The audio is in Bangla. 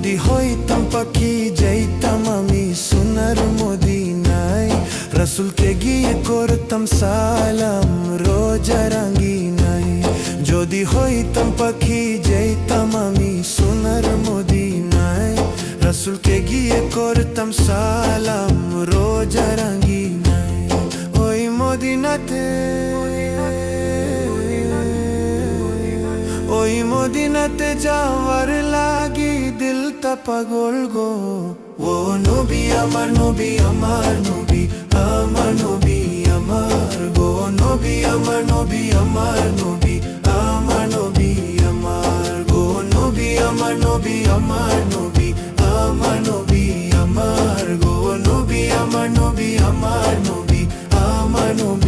যদি হইতাম পাখি যাইতাম আমি সোনার মদিনায়, রাসূলকে গিয়ে করতাম সালাম রোজা রাঙ্গিনায়। যদি হইতাম পাখি যাইতাম আমি সোনার মদিনায়, রাসূলকে গিয়ে করতাম সালাম রোজা রাঙ্গিনায়। ওই মদিনাতে, ওই মদিনাতে যাওয়ার লাগি দিলটা পাগল গো। ও নবী আমার নবী আমার নবী আমার নবী আমার গো, নবী আমার নবী আমার নবী আমার নবী আমার গো, নবী আমার নবী আমার নবী আমার নবী আমার গো, নবী আমার নবী আমার নবী আমার নবী।